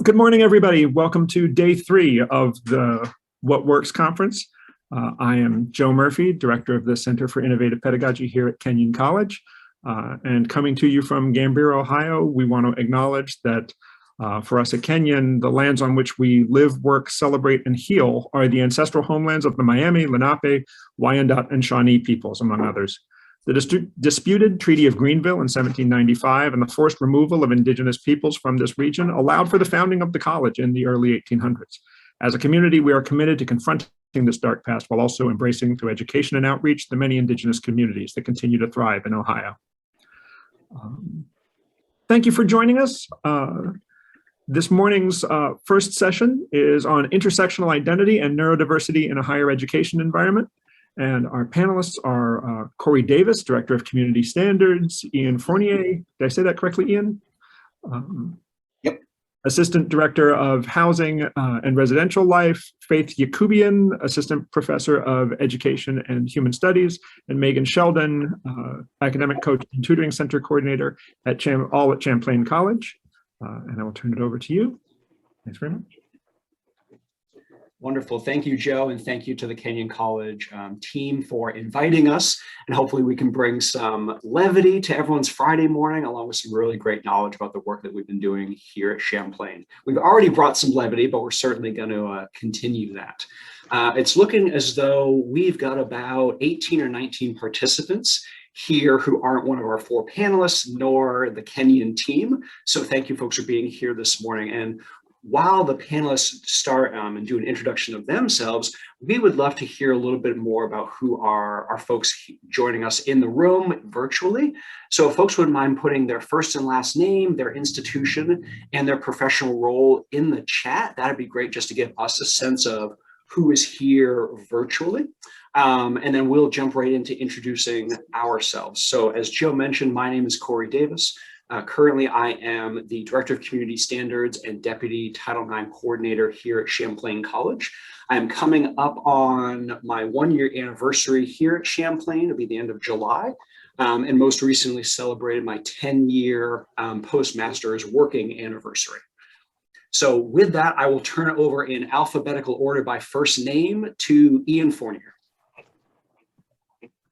Good morning, everybody. Welcome to day 3 of the What Works conference. I am Joe Murphy, director of the Center for Innovative Pedagogy here at Kenyon College. And coming to you from Gambier, Ohio, we want to acknowledge that for us at Kenyon, the lands on which we live, work, celebrate, and heal are the ancestral homelands of the Miami, Lenape, Wyandot, and Shawnee peoples, among others. The disputed Treaty of Greenville in 1795 and the forced removal of indigenous peoples from this region allowed for the founding of the college in the early 1800s. As a community, we are committed to confronting this dark past while also embracing through education and outreach the many indigenous communities that continue to thrive in Ohio. Thank you for joining us. This morning's first session is on intersectional identity and neurodiversity in a higher education environment. And our panelists are Cory Davis, Director of Community Standards, Ian Fournier, did I say that correctly, Ian? Yep. Assistant Director of Housing and Residential Life, Faith Yacubian, Assistant Professor of Education and Human Studies, and Megan Sheldon, Academic Coach and Tutoring Center Coordinator at Champlain College. And I will turn it over to you. Thanks very much. Wonderful. Thank you, Joe, and thank you to the Kenyon College team for inviting us. And hopefully we can bring some levity to everyone's Friday morning, along with some really great knowledge about the work that we've been doing here at Champlain. We've already brought some levity, but we're certainly going to continue that. It's looking as though we've got about 18 or 19 participants here who aren't one of our 4 panelists, nor the Kenyon team. So thank you folks for being here this morning. And while the panelists start and do an introduction of themselves, we would love to hear a little bit more about who are our folks joining us in the room virtually. So if folks wouldn't mind putting their first and last name, their institution, and their professional role in the chat, that'd be great just to give us a sense of who is here virtually. And then we'll jump right into introducing ourselves. So as Joe mentioned, my name is Cory Davis. Currently, I am the Director of Community Standards and Deputy Title IX Coordinator here at Champlain College. I am coming up on my 1-year anniversary here at Champlain. It'll be the end of July, and most recently celebrated my 10-year postmaster's working anniversary. So with that, I will turn it over in alphabetical order by first name to Ian Fournier.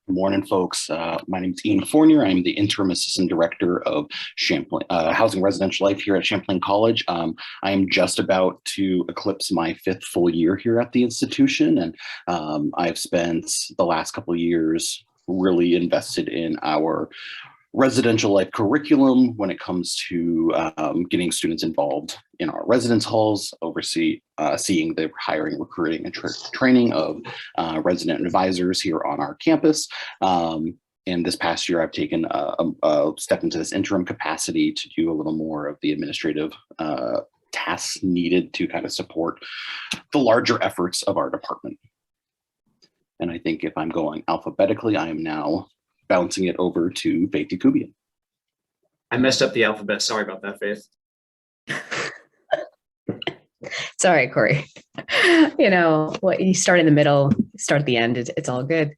Good morning, folks. My name is Ian Fournier. I'm the Interim Assistant Director of Champlain Housing Residential Life here at Champlain College. I am just about to eclipse my 5th full year here at the institution, and I've spent the last couple of years really invested in our residential life curriculum when it comes to getting students involved in our residence halls, seeing the hiring, recruiting, and training of resident advisors here on our campus. And this past year, I've taken a step into this interim capacity to do a little more of the administrative tasks needed to kind of support the larger efforts of our department. And I think if I'm going alphabetically, I am now bouncing it over to Faith Yacubian. I messed up the alphabet. Sorry about that, Faith. Sorry, Cory. You know, what you start in the middle, start at the end, it's all good.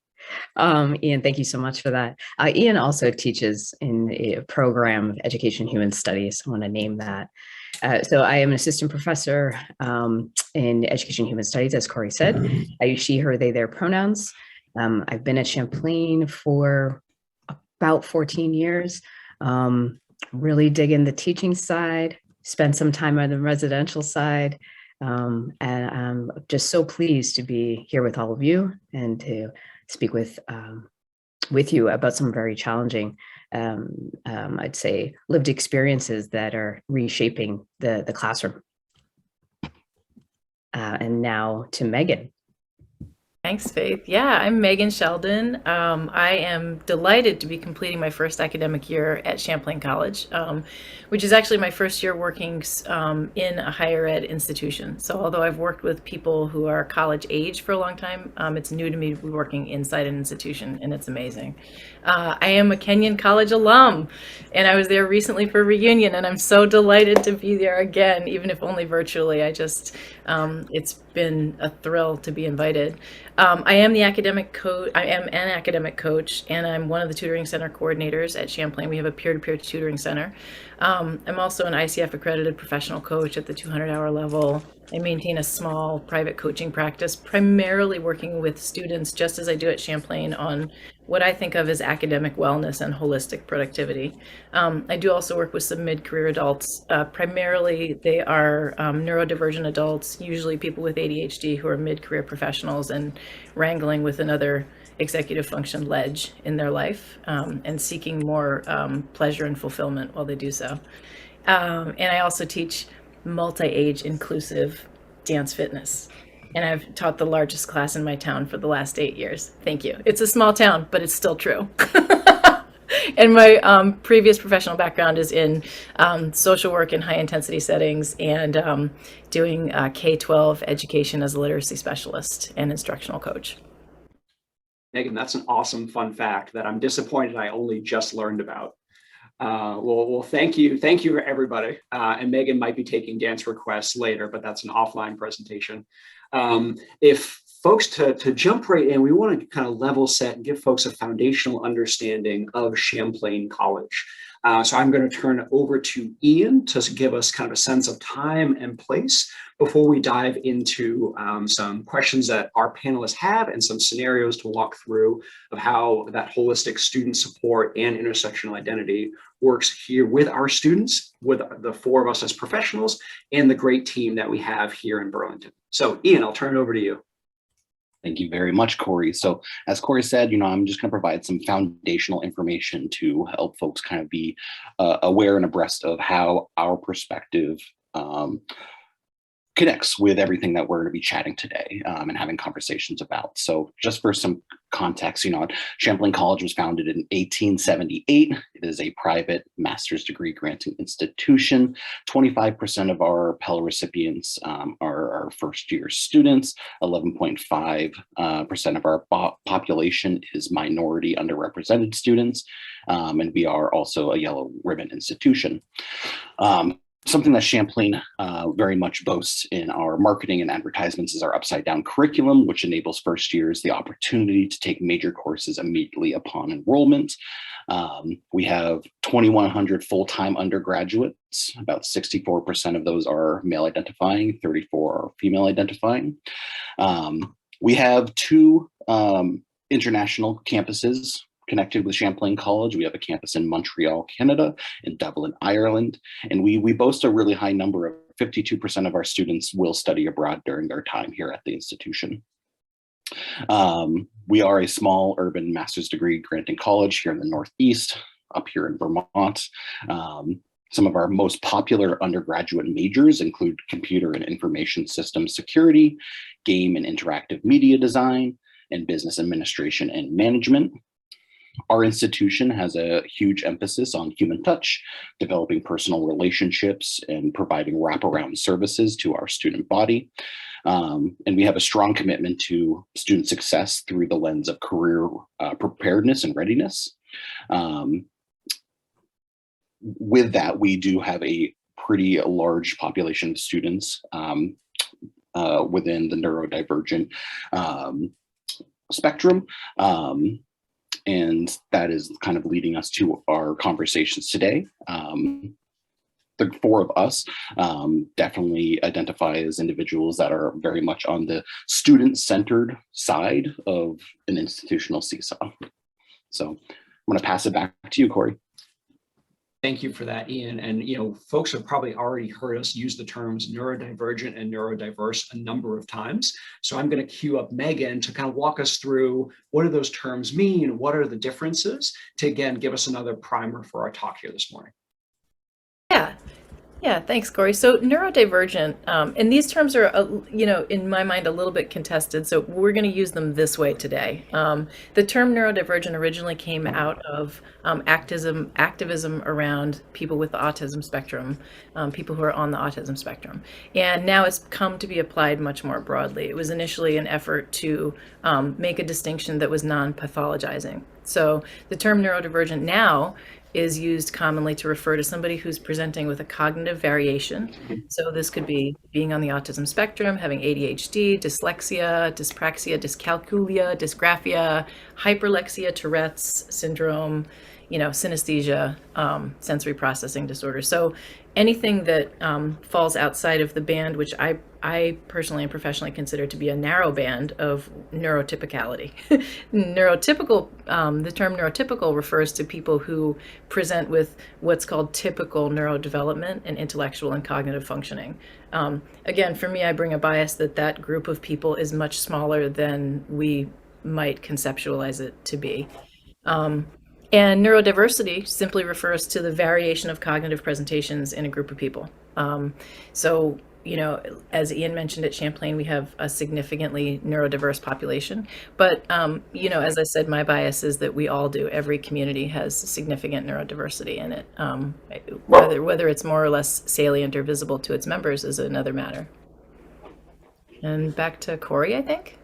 Ian, thank you so much for that. Ian also teaches in a program of Education and Human Studies. I want to name that. So I am an assistant professor in Education and Human Studies, as Cory said. I use she, her, they, their pronouns. I've been at Champlain for about 14 years, really digging the teaching side, spent some time on the residential side, and I'm just so pleased to be here with all of you and to speak with you about some very challenging, I'd say, lived experiences that are reshaping the classroom. And now to Megan. Thanks, Faith. Yeah, I'm Megan Sheldon. I am delighted to be completing my first academic year at Champlain College, which is actually my first year working in a higher ed institution. So although I've worked with people who are college age for a long time, it's new to me to be working inside an institution, and it's amazing. I am a Kenyon College alum, and I was there recently for a reunion, and I'm so delighted to be there again, even if only virtually. It's been a thrill to be invited. I am the academic coach. I am an academic coach, and I'm one of the tutoring center coordinators at Champlain. We have a peer-to-peer tutoring center. I'm also an ICF accredited professional coach at the 200-hour level. I maintain a small private coaching practice, primarily working with students, just as I do at Champlain, on what I think of as academic wellness and holistic productivity. I do also work with some mid-career adults. Primarily, they are neurodivergent adults, usually people with ADHD who are mid-career professionals and wrangling with another executive function ledge in their life, and seeking more pleasure and fulfillment while they do so. And I also teach multi-age inclusive dance fitness. And I've taught the largest class in my town for the last 8 years. Thank you. It's a small town, but it's still true. And my previous professional background is in social work in high intensity settings, and doing K-12 education as a literacy specialist and instructional coach. Megan, that's an awesome fun fact that I'm disappointed I only just learned about. Well, thank you everybody. And Megan might be taking dance requests later, but that's an offline presentation. If folks to jump right in, we want to kind of level set and give folks a foundational understanding of Champlain College. So I'm going to turn it over to Ian to give us kind of a sense of time and place before we dive into some questions that our panelists have and some scenarios to walk through of how that holistic student support and intersectional identity works here with our students, with the four of us as professionals, and the great team that we have here in Burlington. So Ian, I'll turn it over to you. Thank you very much, Cory. So as Cory said, I'm just going to provide some foundational information to help folks kind of be aware and abreast of how our perspective connects with everything that we're going to be chatting today and having conversations about. So just for some context, Champlain College was founded in 1878. It is a private master's degree granting institution. 25% of our Pell recipients are our first year students. 11.5% of our population is minority underrepresented students. And we are also a yellow ribbon institution. Something that Champlain very much boasts in our marketing and advertisements is our upside down curriculum, which enables first years the opportunity to take major courses immediately upon enrollment. We have 2,100 full-time undergraduates. About 64% of those are male identifying, 34 are female identifying. We have two international campuses connected with Champlain College. We have a campus in Montreal, Canada, and Dublin, Ireland. And we boast a really high number of 52% of our students will study abroad during their time here at the institution. We are a small urban master's degree granting college here in the Northeast, up here in Vermont. Some of our most popular undergraduate majors include computer and information systems security, game and interactive media design, and business administration and management. Our institution has a huge emphasis on human touch, developing personal relationships, and providing wraparound services to our student body. And we have a strong commitment to student success through the lens of career preparedness and readiness. With that, we do have a pretty large population of students within the neurodivergent spectrum. And that is kind of leading us to our conversations today. The four of us definitely identify as individuals that are very much on the student-centered side of an institutional seesaw. So I'm going to pass it back to you, Cory. Thank you for that, Ian. And folks have probably already heard us use the terms neurodivergent and neurodiverse a number of times. So I'm going to queue up Megan to kind of walk us through what do those terms mean, what are the differences, to again give us another primer for our talk here this morning. Yeah, thanks, Cory. So neurodivergent, and these terms are, in my mind, a little bit contested. So we're going to use them this way today. The term neurodivergent originally came out of activism around people with the autism spectrum, people who are on the autism spectrum. And now it's come to be applied much more broadly. It was initially an effort to make a distinction that was non-pathologizing. So the term neurodivergent now is used commonly to refer to somebody who's presenting with a cognitive variation. So this could be being on the autism spectrum, having ADHD, dyslexia, dyspraxia, dyscalculia, dysgraphia, hyperlexia, Tourette's syndrome, synesthesia, sensory processing disorder. So anything that falls outside of the band, which I personally and professionally consider to be a narrow band of neurotypicality. Neurotypical, the term neurotypical refers to people who present with what's called typical neurodevelopment and intellectual and cognitive functioning. Again, for me, I bring a bias that group of people is much smaller than we might conceptualize it to be. And neurodiversity simply refers to the variation of cognitive presentations in a group of people. So, as Ian mentioned at Champlain, we have a significantly neurodiverse population. But, as I said, my bias is that we all do. Every community has significant neurodiversity in it. Whether it's more or less salient or visible to its members is another matter. And back to Cory, I think.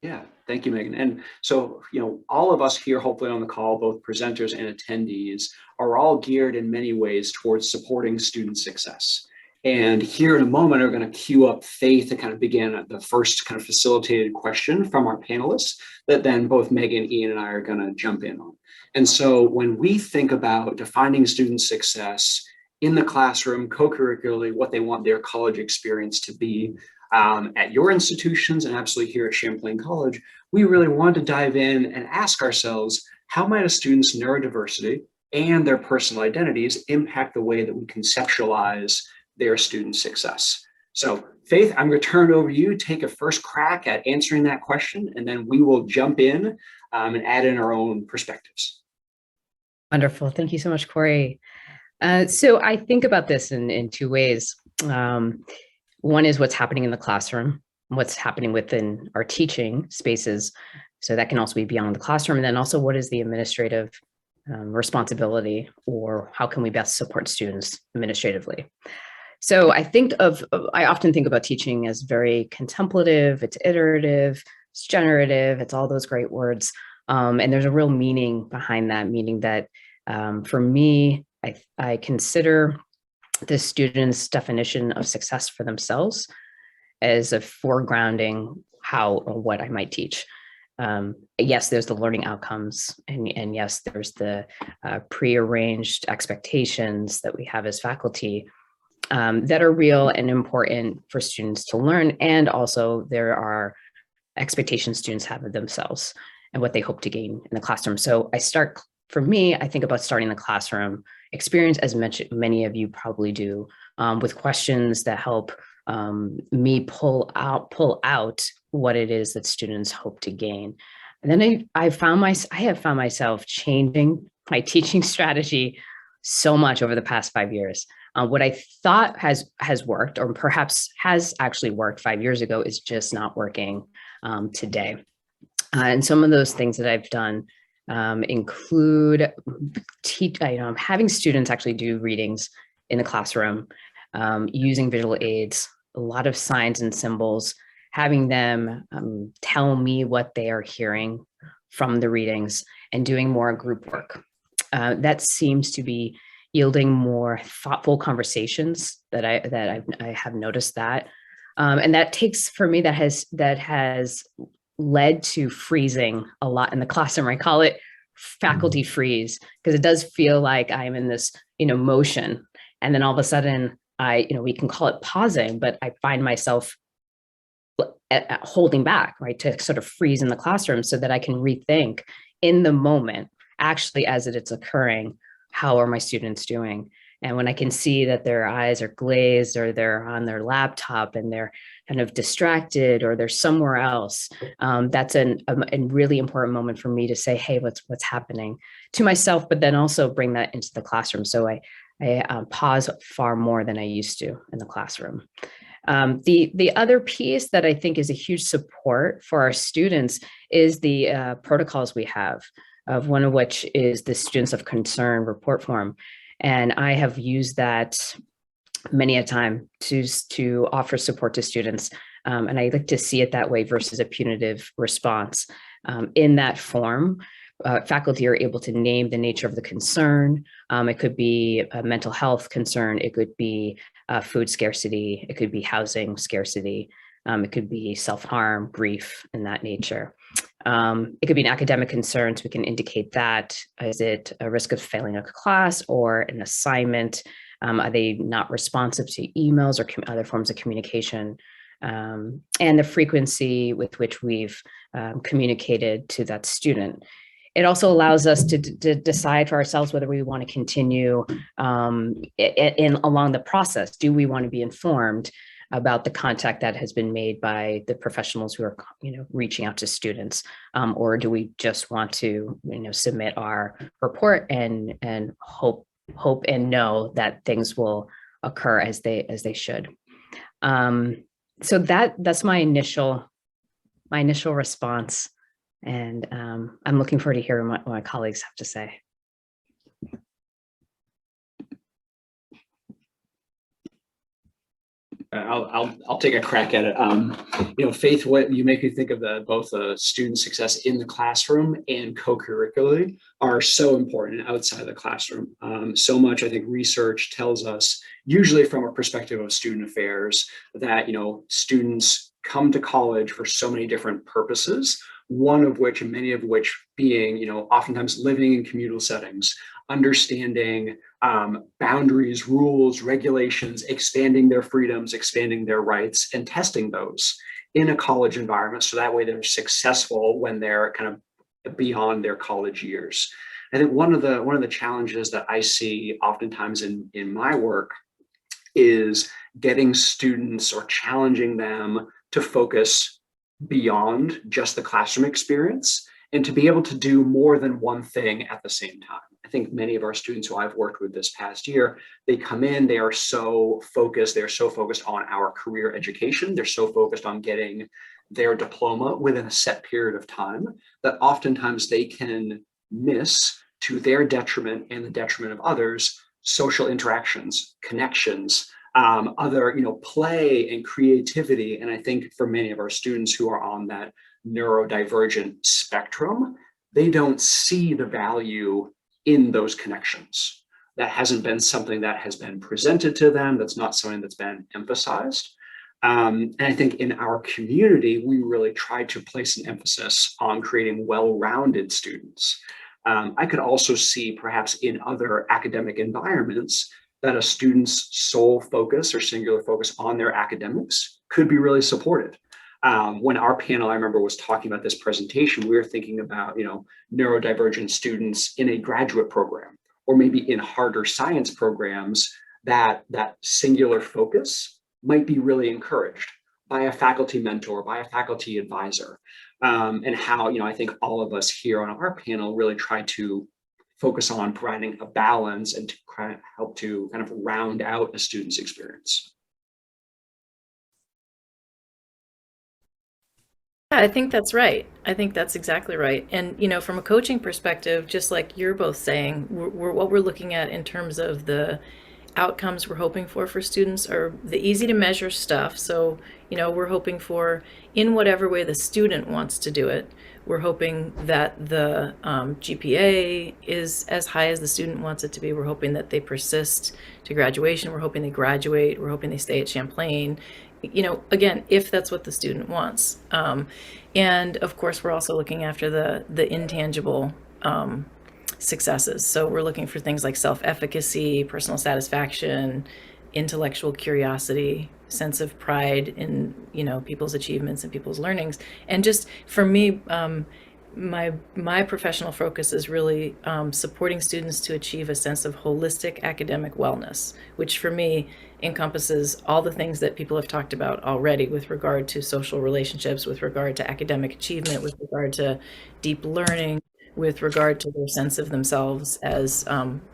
Yeah, thank you, Megan. And so, all of us here, hopefully on the call, both presenters and attendees, are all geared in many ways towards supporting student success. And here in a moment, we're going to queue up Faith to kind of begin the first kind of facilitated question from our panelists that then both Megan, Ian, and I are going to jump in on. And so when we think about defining student success in the classroom, co-curricularly, what they want their college experience to be, at your institutions and absolutely here at Champlain College, we really wanted to dive in and ask ourselves, how might a student's neurodiversity and their personal identities impact the way that we conceptualize their student success? So Faith, I'm going to turn it over to you, take a first crack at answering that question, and then we will jump in and add in our own perspectives. Wonderful. Thank you so much, Cory. So I think about this in two ways. One is what's happening in the classroom, what's happening within our teaching spaces. So that can also be beyond the classroom. And then also what is the administrative responsibility, or how can we best support students administratively? So I often think about teaching as very contemplative, it's iterative, it's generative, it's all those great words. And there's a real meaning behind that, meaning that for me, I consider the student's definition of success for themselves as a foregrounding how or what I might teach. Yes, there's the learning outcomes, and yes, there's the prearranged expectations that we have as faculty that are real and important for students to learn. And also there are expectations students have of themselves and what they hope to gain in the classroom. So I think about starting the classroom experience, as many of you probably do, with questions that help me pull out what it is that students hope to gain. And then I have found myself changing my teaching strategy so much over the past 5 years. What I thought has worked, or perhaps has actually worked 5 years ago, is just not working today. And some of those things that I've done include having students actually do readings in the classroom, using visual aids, a lot of signs and symbols, having them tell me what they are hearing from the readings, and doing more group work. That seems to be yielding more thoughtful conversations that I have noticed that. And that takes, for me, that has led to freezing a lot in the classroom. I call it faculty freeze, because it does feel like I'm in this, motion. And then all of a sudden we can call it pausing, but I find myself holding back, right, to sort of freeze in the classroom so that I can rethink in the moment, actually, as it's occurring, how are my students doing? And when I can see that their eyes are glazed, or they're on their laptop and they're kind of distracted, or they're somewhere else, that's a really important moment for me to say, hey, what's happening to myself, but then also bring that into the classroom. So I pause far more than I used to in the classroom. The other piece that I think is a huge support for our students is the protocols we have, of one of which is the Students of Concern report form. And I have used that many a time to offer support to students. And I like to see it that way versus a punitive response. In that form, faculty are able to name the nature of the concern. It could be a mental health concern. It could be food scarcity. It could be housing scarcity. It could be self-harm, grief, and that nature. It could be an academic concern, so we can indicate that. Is it a risk of failing a class or an assignment? Are they not responsive to emails or other forms of communication? And the frequency with which we've communicated to that student. It also allows us to decide for ourselves whether we want to continue along the process. Do we want to be informed about the contact that has been made by the professionals who are, reaching out to students, or do we just want to, submit our report and hope and know that things will occur as they should. So that's my initial response, and I'm looking forward to hearing what my colleagues have to say. I'll take a crack at it. Faith, what you make me think of both student success in the classroom and co-curricularly are so important outside of the classroom. So much, I think, research tells us, usually from a perspective of student affairs, that students come to college for so many different purposes. One of which, and many of which, being oftentimes living in communal settings, understanding boundaries, rules, regulations, expanding their freedoms, expanding their rights, and testing those in a college environment, so that way they're successful when they're kind of beyond their college years. I think one of the challenges that I see oftentimes in my work is getting students or challenging them to focus beyond just the classroom experience and to be able to do more than one thing at the same time. I think many of our students who I've worked with this past year, they come in, they are so focused on our career education. They're so focused on getting their diploma within a set period of time that oftentimes they can miss, to their detriment and the detriment of others, social interactions, connections, other play and creativity. And I think for many of our students who are on that neurodivergent spectrum, they don't see the value in those connections. That hasn't been something that has been presented to them. That's not something that's been emphasized. And I think in our community, we really try to place an emphasis on creating well-rounded students. I could also see perhaps in other academic environments that a student's sole focus or singular focus on their academics could be really supported. When our panel, I remember, was talking about this presentation, we were thinking about, neurodivergent students in a graduate program, or maybe in harder science programs, that singular focus might be really encouraged by a faculty mentor, by a faculty advisor, and how, I think all of us here on our panel really try to focus on providing a balance and to help to kind of round out a student's experience. Yeah, I think that's right. I think that's exactly right. And, from a coaching perspective, just like you're both saying, what we're looking at in terms of the outcomes we're hoping for students are the easy to measure stuff. So, we're hoping for, in whatever way the student wants to do it, we're hoping that the GPA is as high as the student wants it to be. We're hoping that they persist to graduation. We're hoping they graduate. We're hoping they stay at Champlain. Again, if that's what the student wants. And of course, we're also looking after the intangible successes. So we're looking for things like self-efficacy, personal satisfaction, intellectual curiosity, sense of pride in, people's achievements and people's learnings. And just for me, my professional focus is really supporting students to achieve a sense of holistic academic wellness, which for me encompasses all the things that people have talked about already with regard to social relationships, with regard to academic achievement, with regard to deep learning, with regard to their sense of themselves as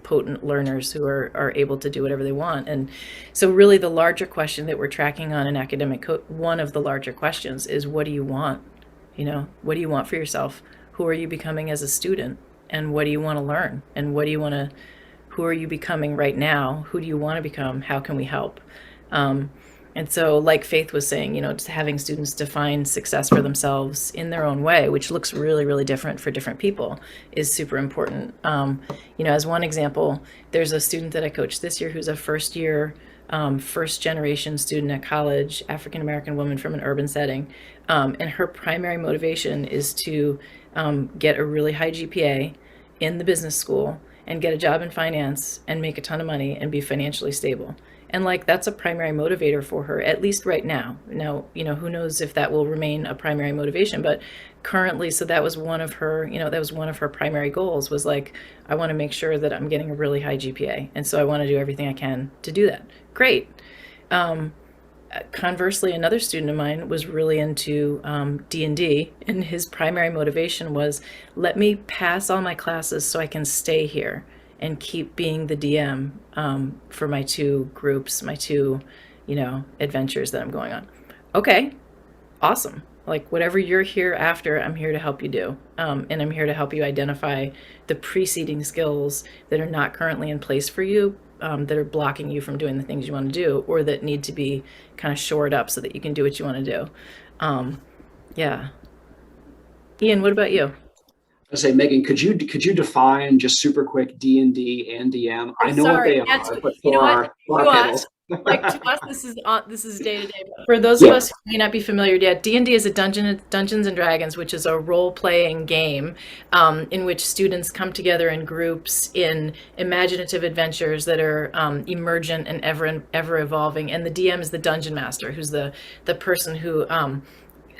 potent learners who are able to do whatever they want. And so really the larger question that we're tracking on an academic one of the larger questions is, what do you want? What do you want for yourself? Who are you becoming as a student? And what do you want to learn? And who are you becoming right now? Who do you want to become? How can we help? And And so, like Faith was saying, just having students define success for themselves in their own way, which looks really, really different for different people, is super important. As one example, there's a student that I coached this year who's a first year, first generation student at college, African American woman from an urban setting. And her primary motivation is to get a really high GPA in the business school and get a job in finance and make a ton of money and be financially stable. And like, that's a primary motivator for her, at least right now. Now, who knows if that will remain a primary motivation, but currently, so that was one of her, primary goals, was like, I want to make sure that I'm getting a really high GPA. And so I want to do everything I can to do that. Great. Conversely, another student of mine was really into D&D, and his primary motivation was, let me pass all my classes so I can stay here and keep being the DM for my two groups, my two, adventures that I'm going on. Okay, awesome. Like, whatever you're here after, I'm here to help you do. And I'm here to help you identify the preceding skills that are not currently in place for you, that are blocking you from doing the things you want to do, or that need to be kind of shored up so that you can do what you want to do. Yeah. Ian, what about you? I say, Megan, could you define just super quick D&D and DM? I know what they are, but for our panels. Like, to us, this is day to day. But for those of us who may not be familiar yet, D&D is a Dungeons and Dragons, which is a role-playing game in which students come together in groups in imaginative adventures that are emergent and ever evolving. And the DM is the dungeon master, who's the person who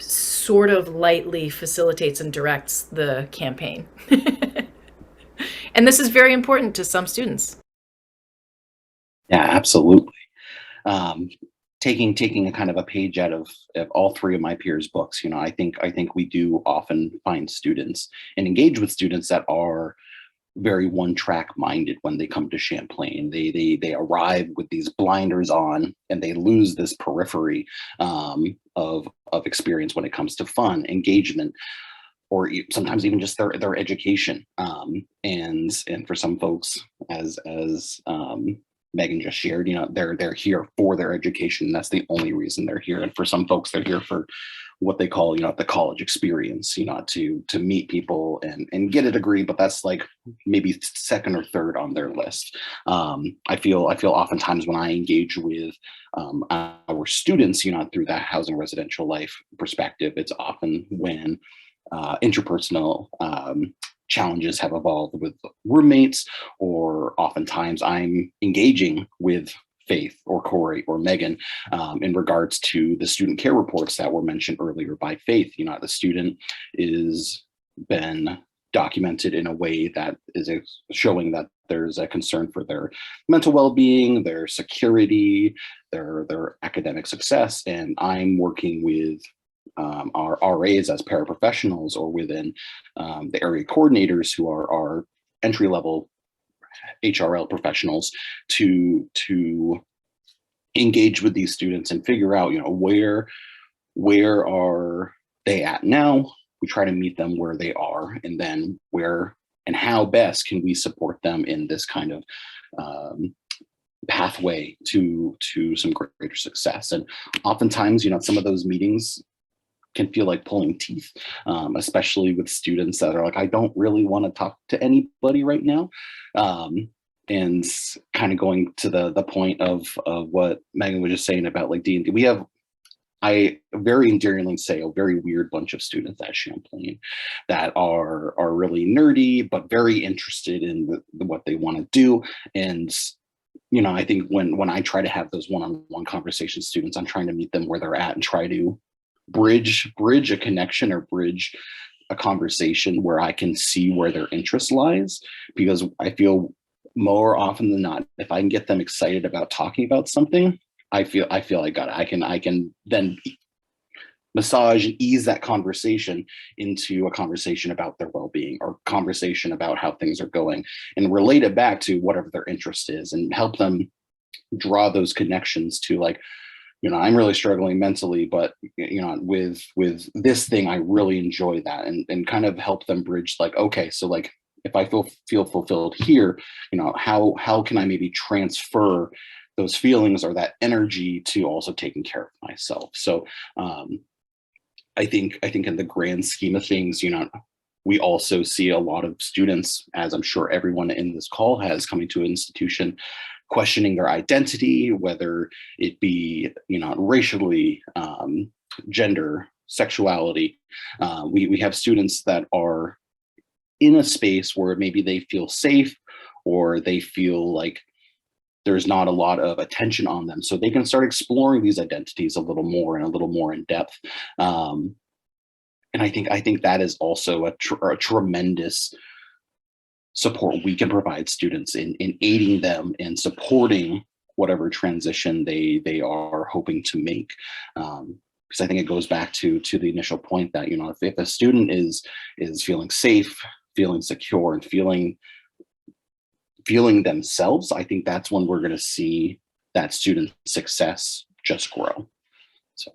sort of lightly facilitates and directs the campaign. And this is very important to some students. Yeah, absolutely. Taking a kind of a page out of all three of my peers' books, I think we do often find students and engage with students that are very one-track minded when they come to Champlain. They arrive with these blinders on, and they lose this periphery of experience when it comes to fun, engagement, or sometimes even just their education. And for some folks, as Megan just shared, they're here for their education. That's the only reason they're here. And for some folks, they're here for what they call, the college experience, to meet people and get a degree, but that's like maybe second or third on their list. I feel oftentimes when I engage with our students, through that housing residential life perspective, it's often when interpersonal challenges have evolved with roommates, or oftentimes I'm engaging with Faith or Cory or Megan in regards to the student care reports that were mentioned earlier by Faith. The student is been documented in a way that is showing that there's a concern for their mental well-being, their security, their academic success, and I'm working with our RAs as paraprofessionals, or within the area coordinators who are our entry-level HRL professionals, to engage with these students and figure out, where are they at now. We try to meet them where they are, and then where and how best can we support them in this kind of pathway to some greater success. And oftentimes, some of those meetings can feel like pulling teeth, especially with students that are like, I don't really want to talk to anybody right now. And kind of going to the point of what Megan was just saying about like D&D, we have, I very endearingly say, a very weird bunch of students at Champlain that are really nerdy, but very interested in what they want to do. And I think when I try to have those one-on-one conversation students, I'm trying to meet them where they're at and try to bridge a connection or bridge a conversation where I can see where their interest lies, because I feel more often than not, if I can get them excited about talking about something, I feel I got it. I can then massage and ease that conversation into a conversation about their well-being, or conversation about how things are going, and relate it back to whatever their interest is, and help them draw those connections to like, I'm really struggling mentally, but with this thing, I really enjoy that, and kind of help them bridge like, okay, so like, if I feel fulfilled here, how can I maybe transfer those feelings or that energy to also taking care of myself. So I think in the grand scheme of things, we also see a lot of students, as I'm sure everyone in this call has, coming to an institution questioning their identity, whether it be racially, gender, sexuality. We have students that are in a space where maybe they feel safe, or they feel like there's not a lot of attention on them, so they can start exploring these identities a little more and a little more in depth. And I think that is also a tremendous support we can provide students in aiding them and supporting whatever transition they are hoping to make. Because I think it goes back to the initial point that, if a student is feeling safe, feeling secure, and feeling themselves, I think that's when we're going to see that student success just grow. So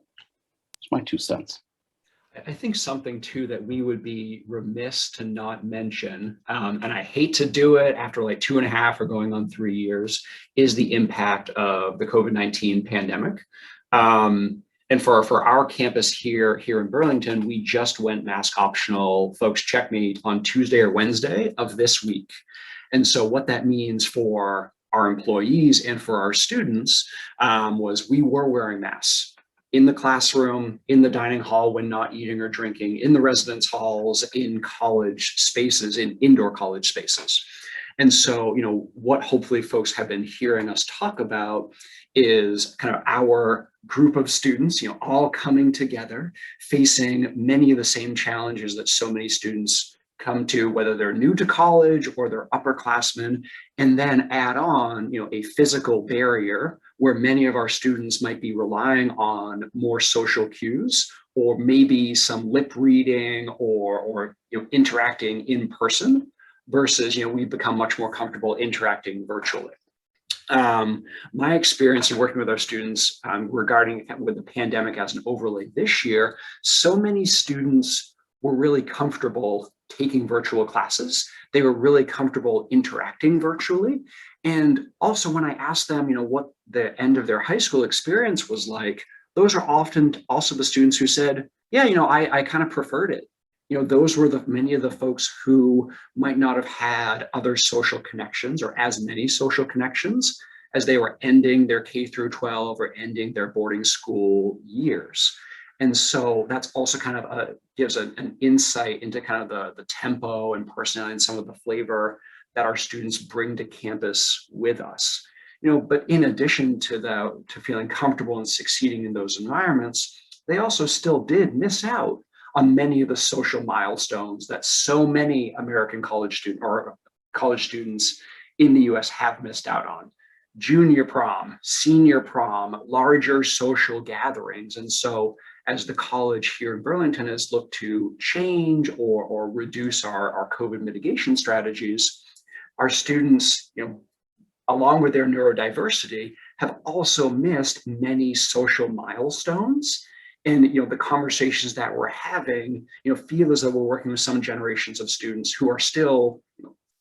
it's my 2 cents. I think something too that we would be remiss to not mention, and I hate to do it after like 2.5 or going on 3 years, is the impact of the COVID-19 pandemic. And for our campus here in Burlington, we just went mask optional. Folks, check me on Tuesday or Wednesday of this week. And so what that means for our employees and for our students was we were wearing masks in the classroom, in the dining hall when not eating or drinking, in the residence halls, in college spaces, in indoor college spaces. And so, what hopefully folks have been hearing us talk about is kind of our group of students, all coming together, facing many of the same challenges that so many students come to, whether they're new to college or they're upperclassmen, and then add on, a physical barrier where many of our students might be relying on more social cues, or maybe some lip reading or interacting in person, versus, we've become much more comfortable interacting virtually. My experience in working with our students regarding with the pandemic as an overlay this year, so many students were really comfortable taking virtual classes. They were really comfortable interacting virtually. And also when I asked them, what the end of their high school experience was like, those are often also the students who said, yeah, I kind of preferred it. Those were many of the folks who might not have had other social connections or as many social connections as they were ending their K through 12 or ending their boarding school years. And so that's also kind of gives an insight into kind of the tempo and personality and some of the flavor that our students bring to campus with us. But in addition to feeling comfortable and succeeding in those environments, they also still did miss out on many of the social milestones that so many American college students in the US have missed out on. Junior prom, senior prom, larger social gatherings. And so as the college here in Burlington has looked to change or reduce our COVID mitigation strategies, our students, along with their neurodiversity, have also missed many social milestones. And the conversations that we're having, feel as though we're working with some generations of students who are still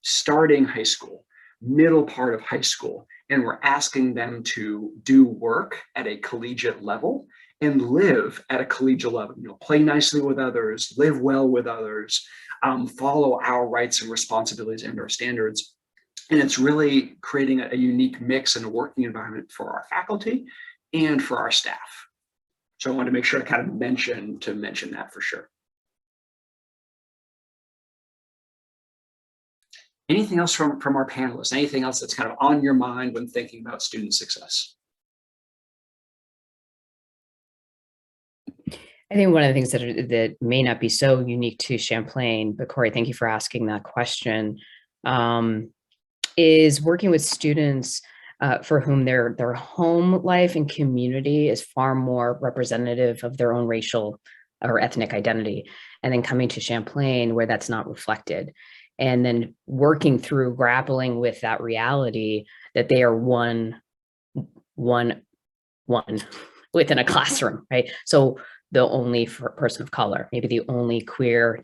starting high school, middle part of high school, and we're asking them to do work at a collegiate level and live at a collegiate level. Play nicely with others, live well with others, follow our rights and responsibilities and our standards. And it's really creating a unique mix and a working environment for our faculty and for our staff. So I wanted to make sure to kind of mention that for sure. Anything else from our panelists? Anything else that's kind of on your mind when thinking about student success? I think one of the things that may not be so unique to Champlain, but Cory, thank you for asking that question, is working with students for whom their home life and community is far more representative of their own racial or ethnic identity, and then coming to Champlain where that's not reflected, and then working through grappling with that reality that they are one within a classroom, right? So the only person of color, maybe the only queer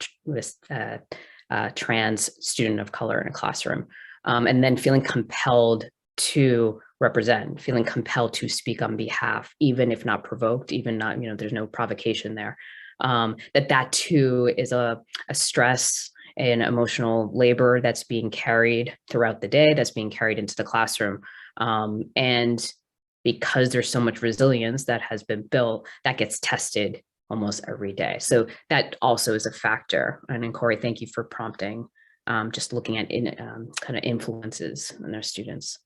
trans student of color in a classroom, and then feeling compelled to represent, feeling compelled to speak on behalf, even if not provoked, even not, there's no provocation there. That too is a stress and emotional labor that's being carried throughout the day, that's being carried into the classroom. And because there's so much resilience that has been built, that gets tested almost every day. So that also is a factor. And then Cory, thank you for prompting, just looking at kind of influences on our students.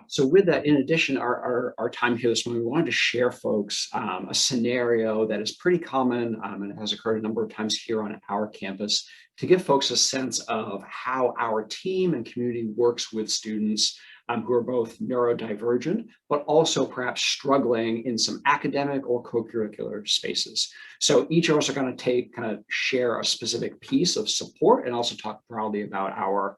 So with that, in addition, our time here this morning, we wanted to share folks a scenario that is pretty common and it has occurred a number of times here on our campus to give folks a sense of how our team and community works with students who are both neurodivergent, but also perhaps struggling in some academic or co-curricular spaces. So each of us are going to kind of share a specific piece of support and also talk broadly about our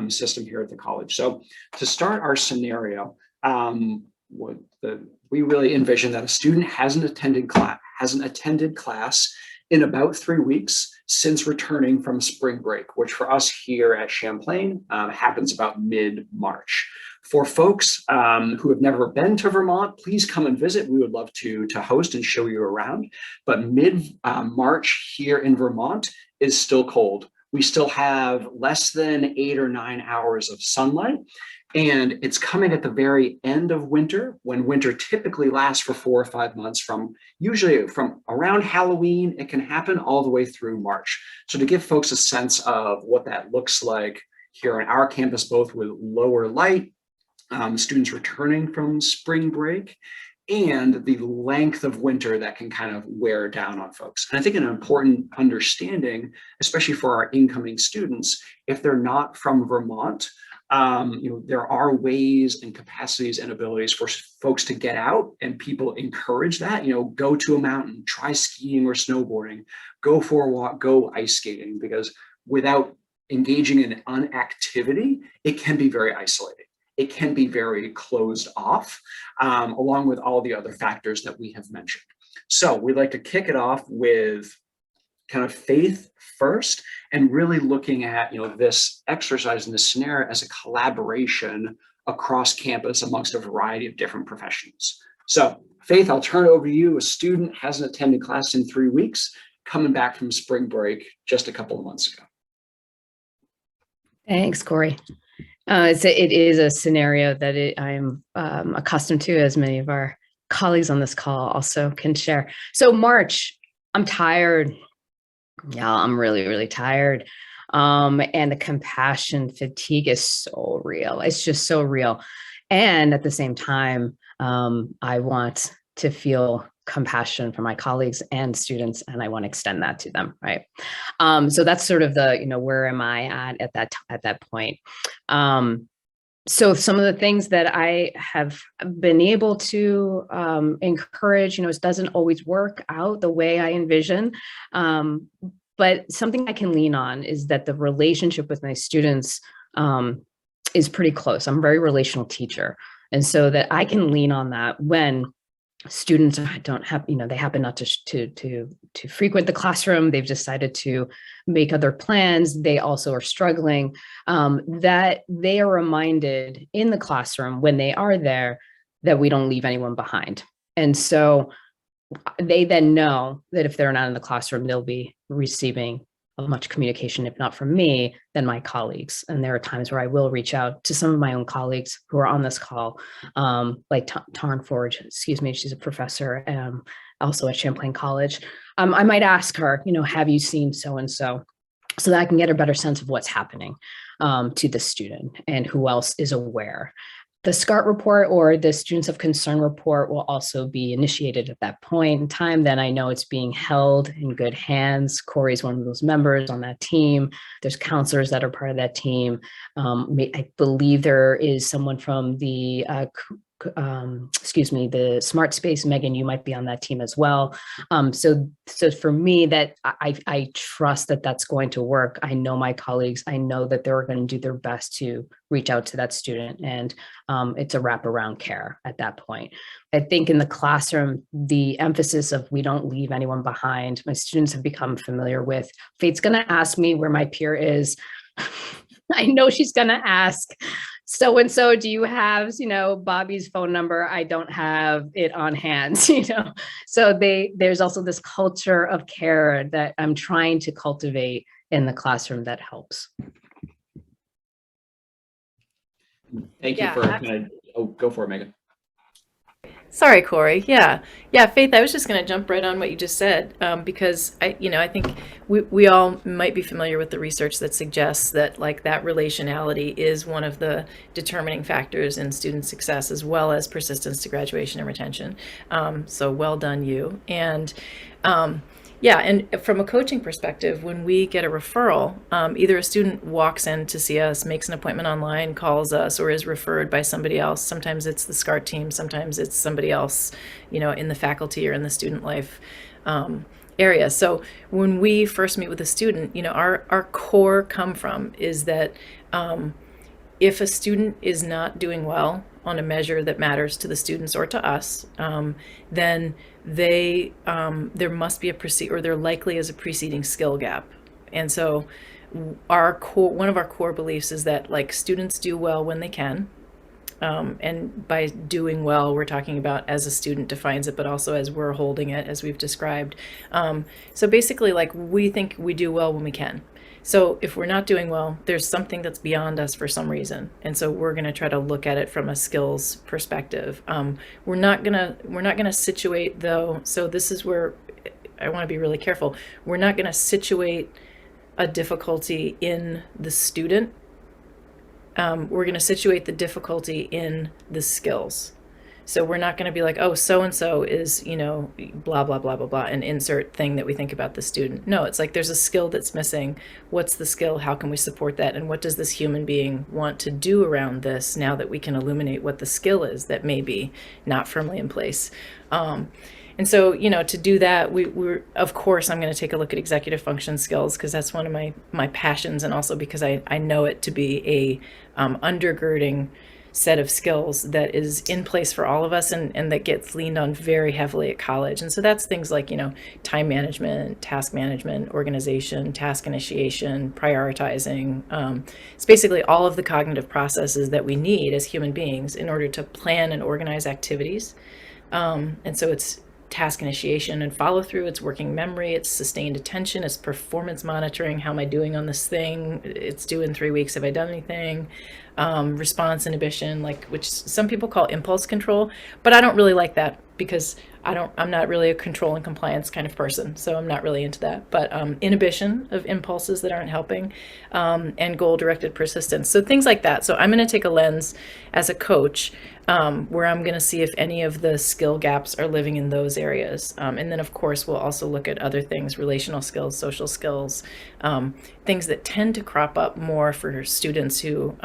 system here at the college. So to start our scenario, we really envision that a student hasn't attended class in about 3 weeks since returning from spring break, which for us here at Champlain happens about mid-March. For folks who have never been to Vermont, please come and visit. We would love to host and show you around. But mid-March here in Vermont is still cold. We still have less than 8 or 9 hours of sunlight. And it's coming at the very end of winter, when winter typically lasts for 4 or 5 months, usually from around Halloween, it can happen all the way through March. So to give folks a sense of what that looks like here on our campus, both with lower light, students returning from spring break, and the length of winter that can kind of wear down on folks. And I think an important understanding, especially for our incoming students, if they're not from Vermont, there are ways and capacities and abilities for folks to get out, and people encourage that, go to a mountain, try skiing or snowboarding, go for a walk, go ice skating, because without engaging in an activity, it can be very isolating. It can be very closed off, along with all the other factors that we have mentioned. So we'd like to kick it off with kind of faith first, and really looking at this exercise in this scenario as a collaboration across campus amongst a variety of different professionals. So Faith, I'll turn it over to you. A student hasn't attended class in 3 weeks, coming back from spring break just a couple of months ago. Thanks, Cory. It is a scenario that I'm accustomed to, as many of our colleagues on this call also can share. So March, I'm tired. Yeah, I'm really, really tired. And the compassion fatigue is so real. It's just so real. And at the same time, I want to feel compassion for my colleagues and students, and I want to extend that to them, right? So that's sort of the, where am I at that point? So some of the things that I have been able to encourage, it doesn't always work out the way I envision, but something I can lean on is that the relationship with my students is pretty close. I'm a very relational teacher. And so that I can lean on that when students don't have, they happen not to frequent the classroom. They've decided to make other plans. They also are struggling, that they are reminded in the classroom when they are there that we don't leave anyone behind. And so they then know that if they're not in the classroom, they'll be receiving much communication, if not from me, than my colleagues. And there are times where I will reach out to some of my own colleagues who are on this call, like Taryn Forge, she's a professor also at Champlain College. I might ask her, have you seen so-and-so, so that I can get a better sense of what's happening to the student and who else is aware. The SCART report or the Students of Concern report will also be initiated at that point in time. Then I know it's being held in good hands. Cory's one of those members on that team. There's counselors that are part of that team. I believe there is someone from the the Smart Space. Megan, you might be on that team as well. So for me, that I trust that that's going to work. I know my colleagues. I know that they're going to do their best to reach out to that student, and it's a wraparound care at that point. I think in the classroom, the emphasis of we don't leave anyone behind, my students have become familiar with. Faith's going to ask me where my peer is. I know she's going to ask, so-and-so, do you have, Bobby's phone number? I don't have it on hand, So there's also this culture of care that I'm trying to cultivate in the classroom that helps. Thank you go for it, Megan. Sorry, Cory. Yeah. Faith, I was just going to jump right on what you just said, because I think we all might be familiar with the research that suggests that that relationality is one of the determining factors in student success, as well as persistence to graduation and retention. So well done, you. And and from a coaching perspective, when we get a referral, either a student walks in to see us, makes an appointment online, calls us, or is referred by somebody else. Sometimes it's the SCART team, sometimes it's somebody else, in the faculty or in the student life area. So when we first meet with a student, our core come from is that if a student is not doing well on a measure that matters to the students or to us, then there must be there likely is a preceding skill gap. And so one of our core beliefs is that students do well when they can. And by doing well, we're talking about as a student defines it, but also as we're holding it, as we've described. So basically, we think we do well when we can. So if we're not doing well, there's something that's beyond us for some reason. And so we're going to try to look at it from a skills perspective. We're not going to situate, though. So this is where I want to be really careful. We're not going to situate a difficulty in the student. We're going to situate the difficulty in the skills. So we're not going to be like, oh, so-and-so is, blah, blah, blah, blah, blah, an insert thing that we think about the student. No, it's there's a skill that's missing. What's the skill? How can we support that? And what does this human being want to do around this now that we can illuminate what the skill is that may be not firmly in place? And so, to do that, we're of course, I'm going to take a look at executive function skills, because that's one of my passions, and also because I know it to be a undergirding set of skills that is in place for all of us, and that gets leaned on very heavily at college. And so that's things like, time management, task management, organization, task initiation, prioritizing. It's basically all of the cognitive processes that we need as human beings in order to plan and organize activities. And so it's task initiation and follow through, it's working memory, it's sustained attention, it's performance monitoring. How am I doing on this thing? It's due in 3 weeks. Have I done anything? Response inhibition, which some people call impulse control, but I don't really like that, because I'm not really a control and compliance kind of person. So I'm not really into that, but inhibition of impulses that aren't helping, and goal-directed persistence. So things like that. So I'm going to take a lens as a coach, where I'm going to see if any of the skill gaps are living in those areas. And then of course, we'll also look at other things, relational skills, social skills, things that tend to crop up more for students who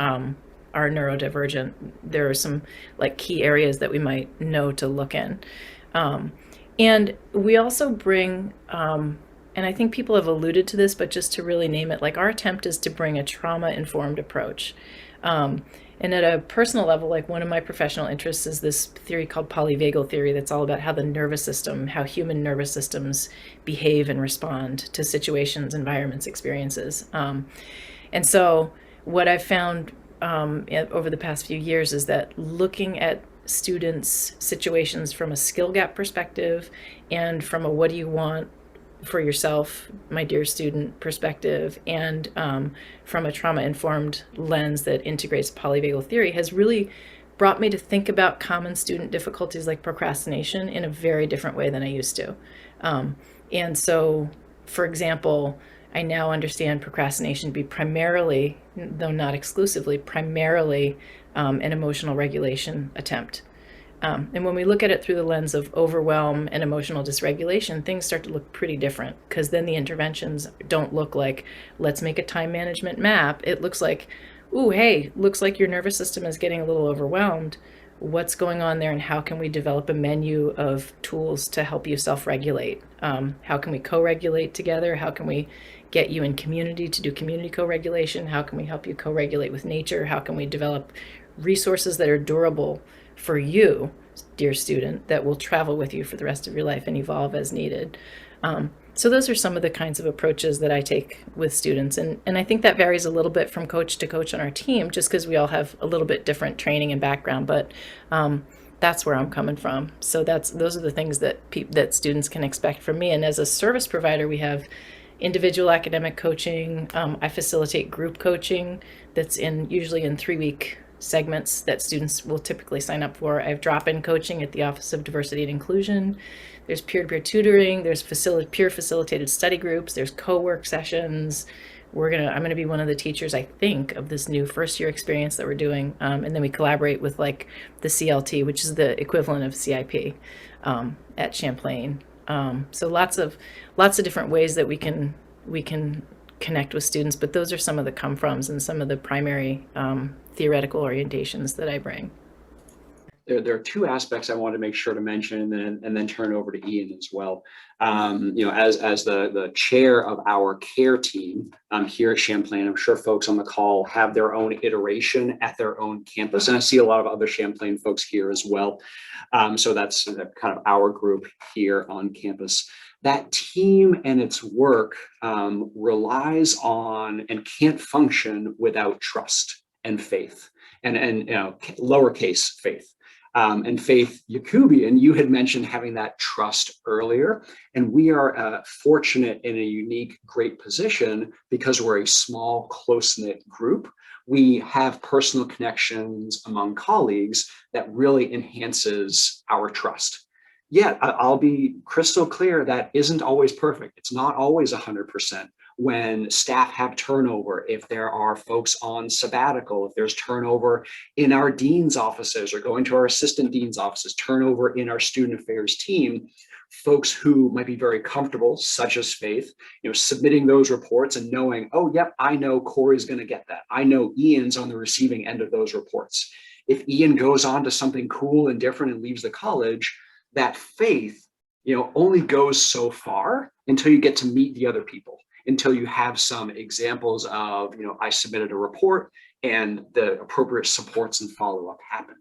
are neurodivergent. There are some key areas that we might know to look in. And we also bring, and I think people have alluded to this, but just to really name it, our attempt is to bring a trauma-informed approach. And at a personal level, one of my professional interests is this theory called Polyvagal Theory, that's all about how the nervous system, how human nervous systems behave and respond to situations, environments, experiences. And so what I've found over the past few years is that looking at students' situations from a skill gap perspective and from a what do you want for yourself, my dear student perspective, and from a trauma-informed lens that integrates polyvagal theory has really brought me to think about common student difficulties like procrastination in a very different way than I used to. And so, for example, I now understand procrastination to be primarily, though not exclusively, primarily an emotional regulation attempt. And when we look at it through the lens of overwhelm and emotional dysregulation, things start to look pretty different, because then the interventions don't look like, let's make a time management map. It looks like, ooh, hey, looks like your nervous system is getting a little overwhelmed. What's going on there, and how can we develop a menu of tools to help you self-regulate? How can we co-regulate together? How can we get you in community to do community co-regulation? How can we help you co-regulate with nature? How can we develop resources that are durable for you, dear student, that will travel with you for the rest of your life and evolve as needed? So those are some of the kinds of approaches that I take with students. And I think that varies a little bit from coach to coach on our team, just because we all have a little bit different training and background. But that's where I'm coming from. So those are the things that that students can expect from me. And as a service provider, we have individual academic coaching. I facilitate group coaching that's usually in 3-week segments that students will typically sign up for. I have drop-in coaching at the Office of Diversity and Inclusion. There's peer-to-peer tutoring. There's peer facilitated study groups. There's co-work sessions. I'm gonna be one of the teachers, I think, of this new first-year experience that we're doing, and then we collaborate with like the CLT, which is the equivalent of CIP at Champlain. So lots of different ways that we can connect with students, but those are some of the come-froms and some of the primary theoretical orientations that I bring. There are two aspects I want to make sure to mention, and then turn over to Ian as well. As the chair of our care team here at Champlain, I'm sure folks on the call have their own iteration at their own campus, and I see a lot of other Champlain folks here as well. So that's kind of our group here on campus. That team and its work relies on and can't function without trust and faith, and lowercase faith. And Faith Yacubian, you had mentioned having that trust earlier, and we are fortunate in a unique, great position because we're a small, close-knit group. We have personal connections among colleagues that really enhances our trust. Yet, I'll be crystal clear, that isn't always perfect. It's not always 100%. When staff have turnover, if there are folks on sabbatical, if there's turnover in our dean's offices or going to our assistant dean's offices, turnover in our student affairs team, folks who might be very comfortable, such as Faith, submitting those reports and knowing, oh, yep, I know Cory's going to get that. I know Ian's on the receiving end of those reports. If Ian goes on to something cool and different and leaves the college, that faith, only goes so far until you get to meet the other people, until you have some examples of, I submitted a report and the appropriate supports and follow-up happen.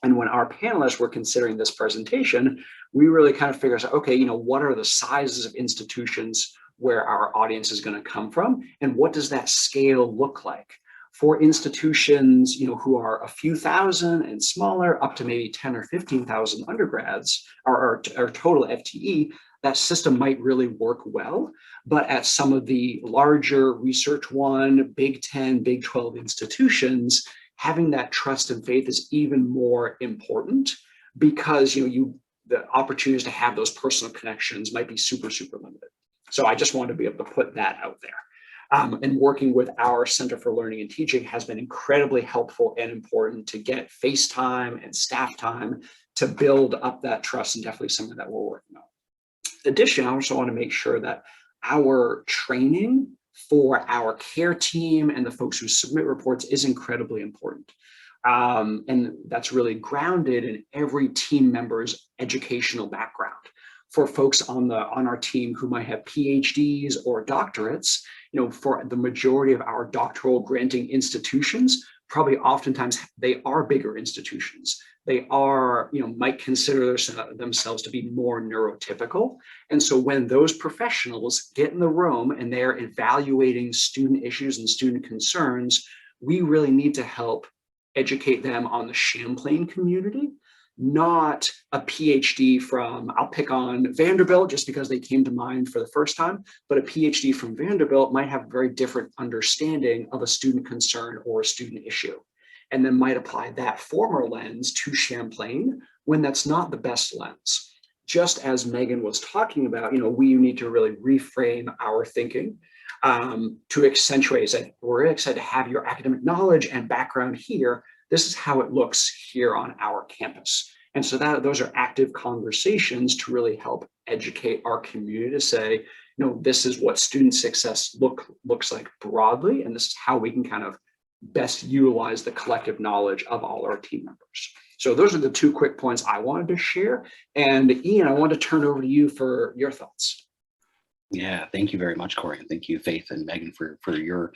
And when our panelists were considering this presentation, we really kind of figured out, okay, what are the sizes of institutions where our audience is going to come from, and what does that scale look like? For institutions, who are a few thousand and smaller, up to maybe 10 or 15,000 undergrads, or total FTE, that system might really work well. But at some of the larger Research 1, Big 10, Big 12 institutions, having that trust and faith is even more important, because the opportunities to have those personal connections might be super, super limited. So I just wanted to be able to put that out there. And working with our Center for Learning and Teaching has been incredibly helpful and important to get face time and staff time to build up that trust, and definitely something that we're working on. In addition, I also want to make sure that our training for our care team and the folks who submit reports is incredibly important. And that's really grounded in every team member's educational background. For folks on our team who might have PhDs or doctorates, for the majority of our doctoral granting institutions, probably oftentimes they are bigger institutions. They are, might consider themselves to be more neurotypical. And so when those professionals get in the room and they're evaluating student issues and student concerns, we really need to help educate them on the Champlain community, not a PhD from, I'll pick on Vanderbilt just because they came to mind for the first time, but a PhD from Vanderbilt might have a very different understanding of a student concern or a student issue, and then might apply that former lens to Champlain when that's not the best lens. Just as Megan was talking about, we need to really reframe our thinking to accentuate that we're really excited to have your academic knowledge and background here. This is how it looks here on our campus. And so those are active conversations to really help educate our community to say, this is what student success looks like broadly, and this is how we can kind of best utilize the collective knowledge of all our team members. So those are the two quick points I wanted to share. And Ian, I want to turn over to you for your thoughts. Yeah, thank you very much, Cory, and thank you, Faith and Megan, for your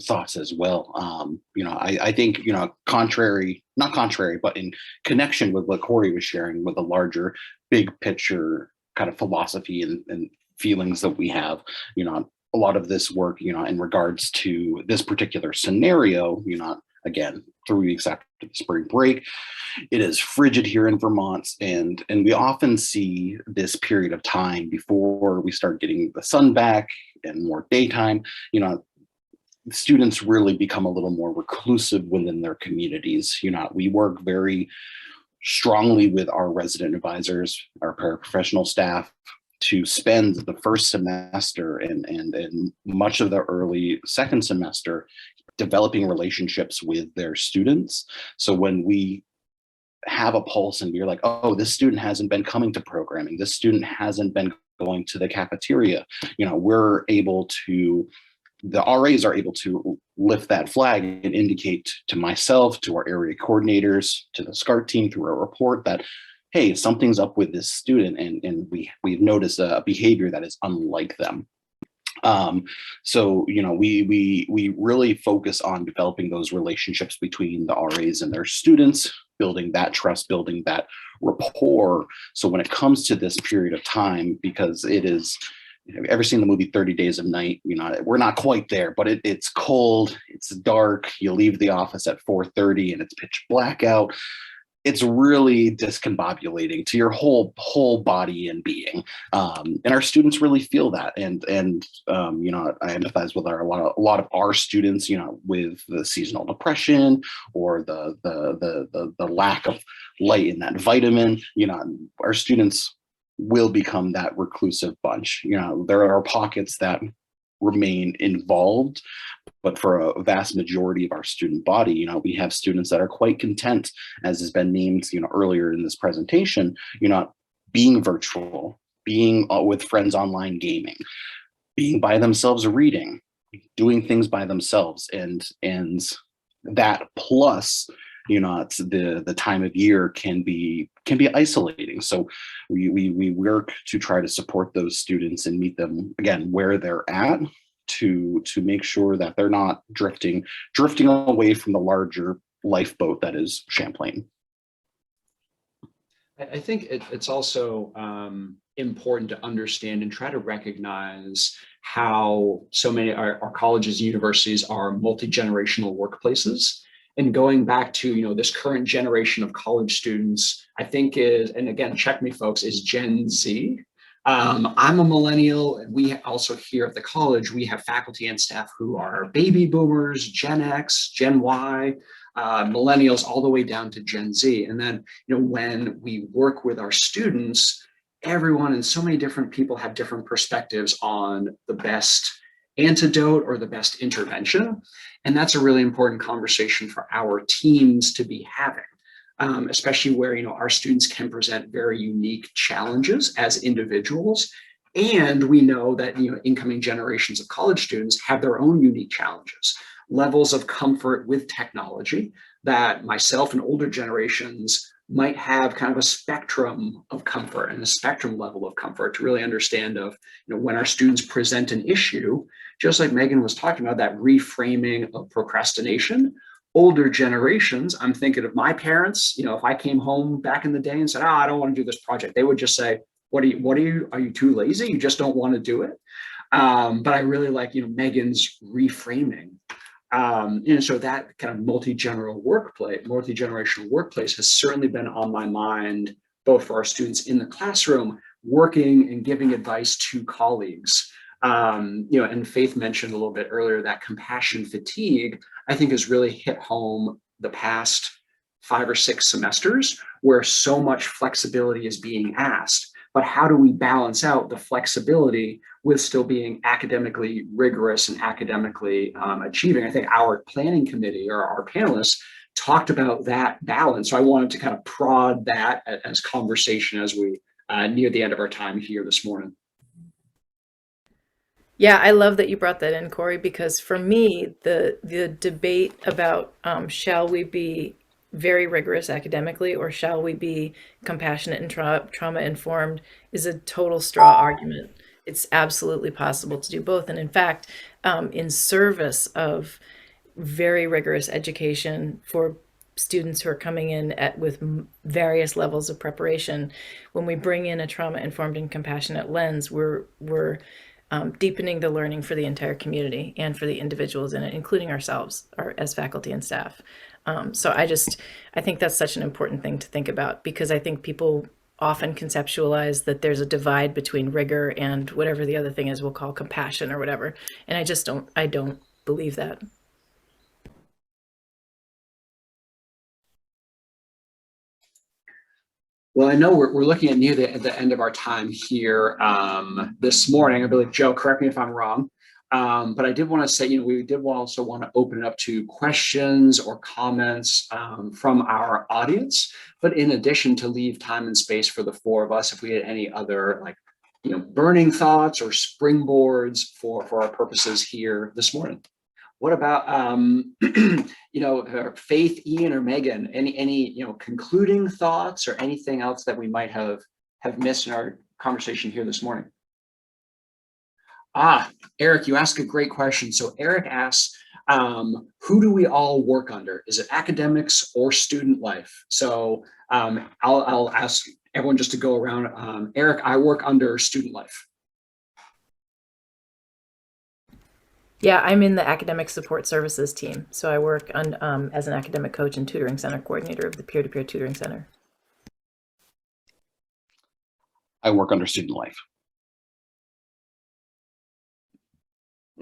thoughts as well. I think, not contrary, but in connection with what Cory was sharing with the larger, big picture kind of philosophy and feelings that we have. A lot of this work, in regards to this particular scenario, again, 3 weeks after the spring break, it is frigid here in Vermont, and we often see this period of time before we start getting the sun back and more daytime. Students really become a little more reclusive within their communities. We work very strongly with our resident advisors, our paraprofessional staff, to spend the first semester and much of the early second semester developing relationships with their students. So when we have a pulse and we're like, oh, this student hasn't been coming to programming, this student hasn't been going to the cafeteria, the RAs are able to lift that flag and indicate to myself, to our area coordinators, to the SCART team through a report that, hey, something's up with this student, and we've noticed a behavior that is unlike them. So we really focus on developing those relationships between the RAs and their students, building that trust, building that rapport. So when it comes to this period of time, because it is, have you ever seen the movie 30 Days of Night? We're not quite there, but it's cold, it's dark, you leave the office at 4:30 and it's pitch black out. It's really discombobulating to your whole body and being, and our students really feel that. And I empathize with a lot of our students, with the seasonal depression or the lack of light in that vitamin. Our students will become that reclusive bunch. There are pockets that remain involved, but for a vast majority of our student body, we have students that are quite content, as has been named, earlier in this presentation, being virtual, being with friends online gaming, being by themselves reading, doing things by themselves, and that plus, it's the time of year can be isolating. So we work to try to support those students and meet them again where they're at, to make sure that they're not drifting away from the larger lifeboat that is Champlain. I think it's also important to understand and try to recognize how so many our colleges and universities are multi-generational workplaces. And going back to this current generation of college students, I think is, and again, check me folks, is Gen Z. I'm a millennial, and we also here at the college, we have faculty and staff who are baby boomers, Gen X, Gen Y, millennials, all the way down to Gen Z. And then, when we work with our students, everyone and so many different people have different perspectives on the best antidote or the best intervention. And that's a really important conversation for our teams to be having, especially where our students can present very unique challenges as individuals. And we know that incoming generations of college students have their own unique challenges, levels of comfort with technology that myself and older generations might have kind of a spectrum of comfort and a spectrum level of comfort to really understand of, when our students present an issue, just like Megan was talking about, that reframing of procrastination. Older generations, I'm thinking of my parents, if I came home back in the day and said, I don't want to do this project, they would just say, are you too lazy? You just don't want to do it? But I really like, Megan's reframing. So that kind of multi-generational workplace has certainly been on my mind, both for our students in the classroom, working and giving advice to colleagues. And Faith mentioned a little bit earlier that compassion fatigue, I think, has really hit home the past 5 or 6 semesters, where so much flexibility is being asked. But how do we balance out the flexibility with still being academically rigorous and academically achieving? I think our planning committee or our panelists talked about that balance. So I wanted to kind of prod that as conversation as we near the end of our time here this morning. Yeah, I love that you brought that in, Cory, because for me, the debate about shall we be very rigorous academically or shall we be compassionate and trauma informed is a total straw argument. It's absolutely possible to do both. And in fact, in service of very rigorous education for students who are coming in with various levels of preparation, when we bring in a trauma-informed and compassionate lens, we're deepening the learning for the entire community and for the individuals in it, including ourselves as faculty and staff. So I think that's such an important thing to think about, because I think people often conceptualize that there's a divide between rigor and whatever the other thing is we'll call compassion or whatever. And I don't believe that. Well, I know we're looking at near the end of our time here this morning. I believe, Joe, correct me if I'm wrong. But I did want to say, we did also want to open it up to questions or comments from our audience. But in addition, to leave time and space for the four of us, if we had any other burning thoughts or springboards for our purposes here this morning. What about Faith, Ian, or Megan? Any concluding thoughts or anything else that we might have missed in our conversation here this morning? Eric, you ask a great question. So Eric asks, who do we all work under? Is it academics or student life? So I'll ask everyone just to go around. Eric, I work under student life. Yeah, I'm in the academic support services team. So I work on, as an academic coach and tutoring center coordinator of the peer-to-peer tutoring center. I work under student life.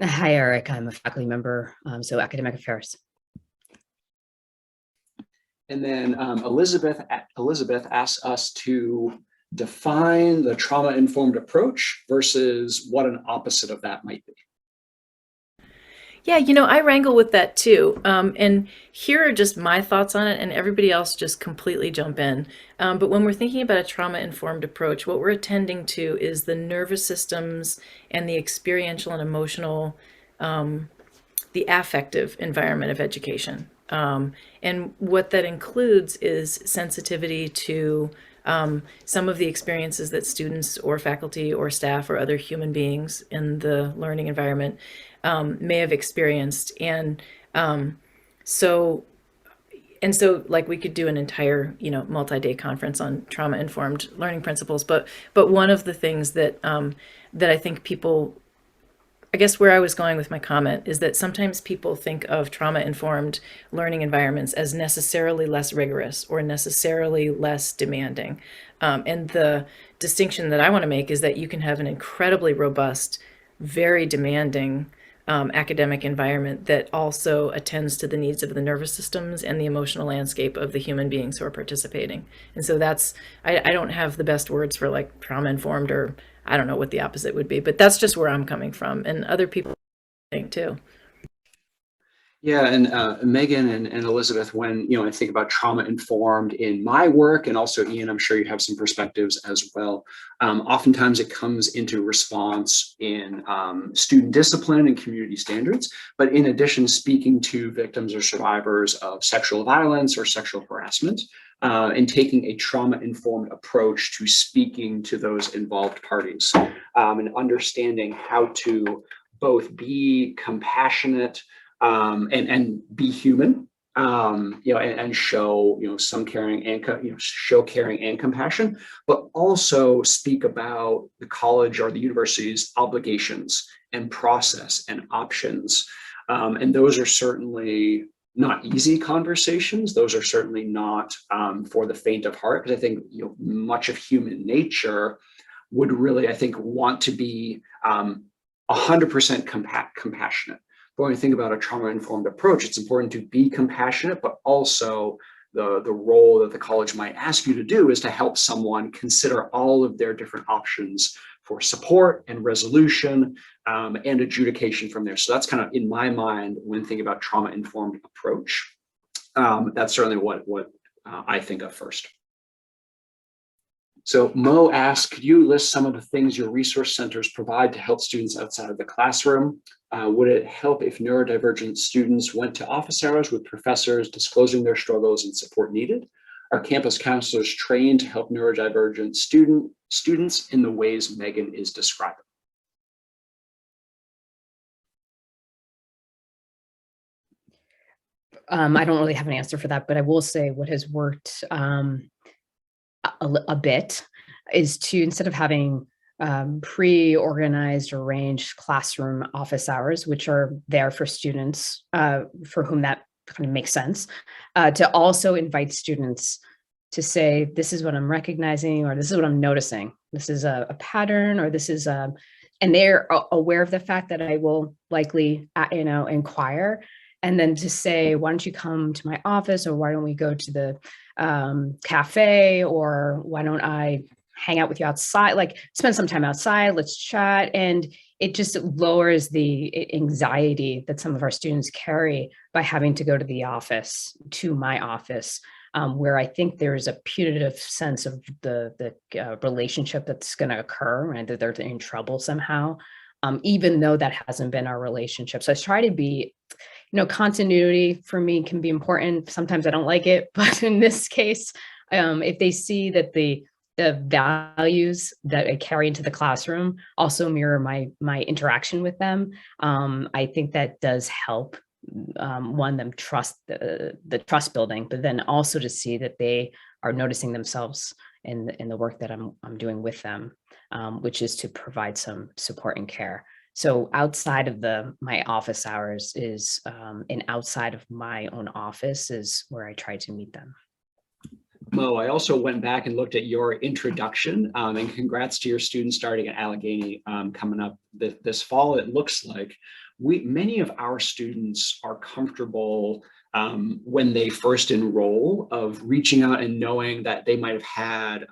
Hi, Eric. I'm a faculty member, so academic affairs. And then Elizabeth asks us to define the trauma-informed approach versus what an opposite of that might be. Yeah, I wrangle with that too. And here are just my thoughts on it, and everybody else just completely jump in. But when we're thinking about a trauma-informed approach, what we're attending to is the nervous systems and the experiential and emotional, the affective environment of education. And what that includes is sensitivity to some of the experiences that students or faculty or staff or other human beings in the learning environment may have experienced. And so like we could do an entire, multi-day conference on trauma-informed learning principles. But one of the things that I think people, I guess where I was going with my comment is that sometimes people think of trauma-informed learning environments as necessarily less rigorous or necessarily less demanding. And the distinction that I want to make is that you can have an incredibly robust, very demanding academic environment that also attends to the needs of the nervous systems and the emotional landscape of the human beings who are participating. And so I don't have the best words for like trauma-informed, or I don't know what the opposite would be, but that's just where I'm coming from, and other people think too. Yeah, and Megan and Elizabeth, when I think about trauma-informed in my work, and also Ian, I'm sure you have some perspectives as well. Oftentimes it comes into response in student discipline and community standards, but in addition, speaking to victims or survivors of sexual violence or sexual harassment, and taking a trauma-informed approach to speaking to those involved parties, and understanding how to both be compassionate and be human, and show some caring and show caring and compassion, but also speak about the college or the university's obligations and process and options, and those are certainly not easy conversations. Those are certainly not for the faint of heart, because I think much of human nature would really, I think, want to be 100% compassionate. But when we think about a trauma-informed approach, it's important to be compassionate, but also the role that the college might ask you to do is to help someone consider all of their different options for support and resolution and adjudication from there. So that's kind of, in my mind, when thinking about trauma-informed approach, that's certainly what I think of first. So Mo asks, could you list some of the things your resource centers provide to help students outside of the classroom? Would it help if neurodivergent students went to office hours with professors disclosing their struggles and support needed? Are campus counselors trained to help neurodivergent students in the ways Megan is describing? I don't really have an answer for that, but I will say what has worked a bit is to, instead of having pre-organized, arranged classroom office hours, which are there for students for whom that kind of makes sense, to also invite students to say, this is what I'm recognizing, or this is what I'm noticing. This is a pattern, or this is a, and they're aware of the fact that I will likely, inquire. And then to say, why don't you come to my office, or why don't we go to the cafe, or why don't I hang out with you outside, like spend some time outside, let's chat. And it just lowers the anxiety that some of our students carry by having to go to the office, to my office, where I think there's a punitive sense of the relationship that's going to occur, right? That they're in trouble somehow, even though that hasn't been our relationship. So I try to be, continuity for me can be important. Sometimes I don't like it, but in this case, if they see that the values that I carry into the classroom also mirror my interaction with them, I think that does help. Them trust the trust building, but then also to see that they are noticing themselves in the work that I'm doing with them, which is to provide some support and care. So outside of my office hours is, and outside of my own office is where I try to meet them. Mo, I also went back and looked at your introduction, and congrats to your students starting at Allegheny coming up this fall. It looks like many of our students are comfortable when they first enroll of reaching out and knowing that they might have had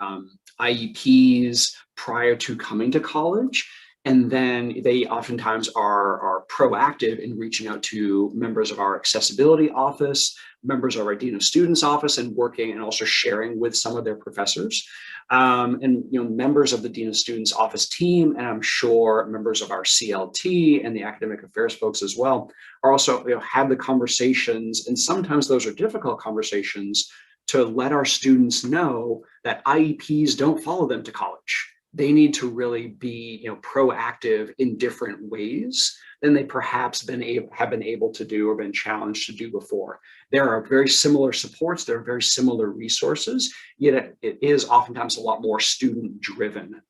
IEPs prior to coming to college. And then they oftentimes are proactive in reaching out to members of our accessibility office, members of our Dean of Students office, and working and also sharing with some of their professors. And members of the Dean of Students office team, and I'm sure members of our CLT and the academic affairs folks as well, are also have the conversations, and sometimes those are difficult conversations, to let our students know that IEPs don't follow them to college. They need to really be proactive in different ways than they perhaps have been able to do or been challenged to do before. There are very similar supports, there are very similar resources, yet it is oftentimes a lot more student driven.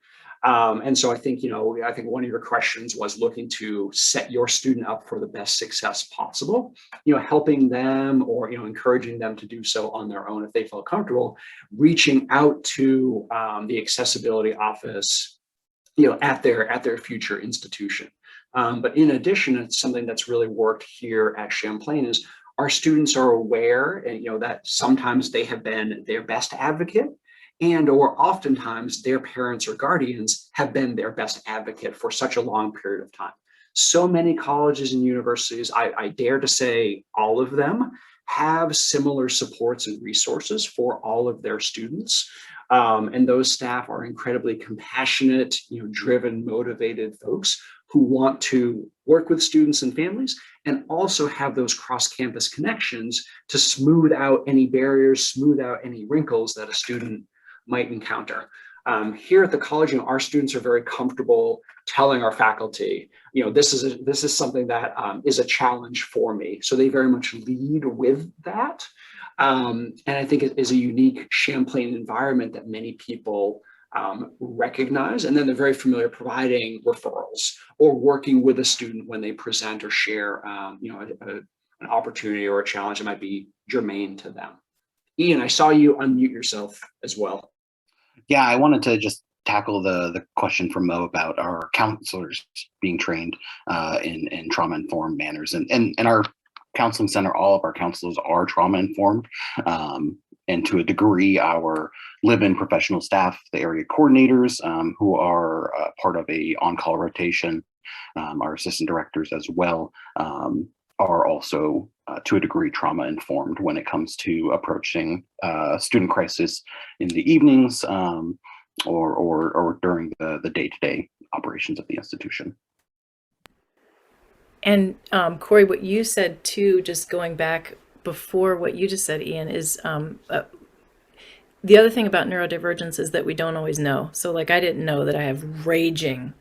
And so I think one of your questions was looking to set your student up for the best success possible, helping them or encouraging them to do so on their own if they feel comfortable, reaching out to the accessibility office at their future institution. But in addition, it's something that's really worked here at Champlain is our students are aware and that sometimes they have been their best advocate, and or oftentimes their parents or guardians have been their best advocate for such a long period of time. So many colleges and universities, I dare to say all of them, have similar supports and resources for all of their students. And those staff are incredibly compassionate, driven, motivated folks who want to work with students and families and also have those cross-campus connections to smooth out any barriers, smooth out any wrinkles that a student might encounter. Here at the college, our students are very comfortable telling our faculty, this is something that is a challenge for me. So they very much lead with that. And I think it is a unique Champlain environment that many people recognize. And then they're very familiar providing referrals or working with a student when they present or share an opportunity or a challenge that might be germane to them. Ian, I saw you unmute yourself as well. Yeah, I wanted to just tackle the question from Mo about our counselors being trained in trauma-informed manners. And our counseling center, all of our counselors are trauma-informed. And to a degree, our live-in professional staff, the area coordinators who are part of a on-call rotation, our assistant directors as well, are also to a degree trauma informed when it comes to approaching student crisis in the evenings or during the day-to-day operations of the institution. And Cory, what you said too, just going back before what you just said, Ian, is the other thing about neurodivergence is that we don't always know. So like I didn't know that I have raging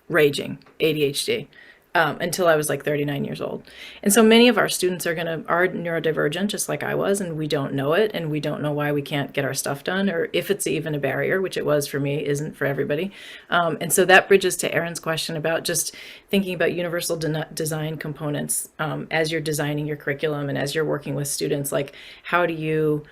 ADHD. until I was like 39 years old. And so many of our students are neurodivergent, just like I was, and we don't know it, and we don't know why we can't get our stuff done, or if it's even a barrier, which it was for me, isn't for everybody. And so that bridges to Erin's question about just thinking about universal design components as you're designing your curriculum and as you're working with students. Like, how do you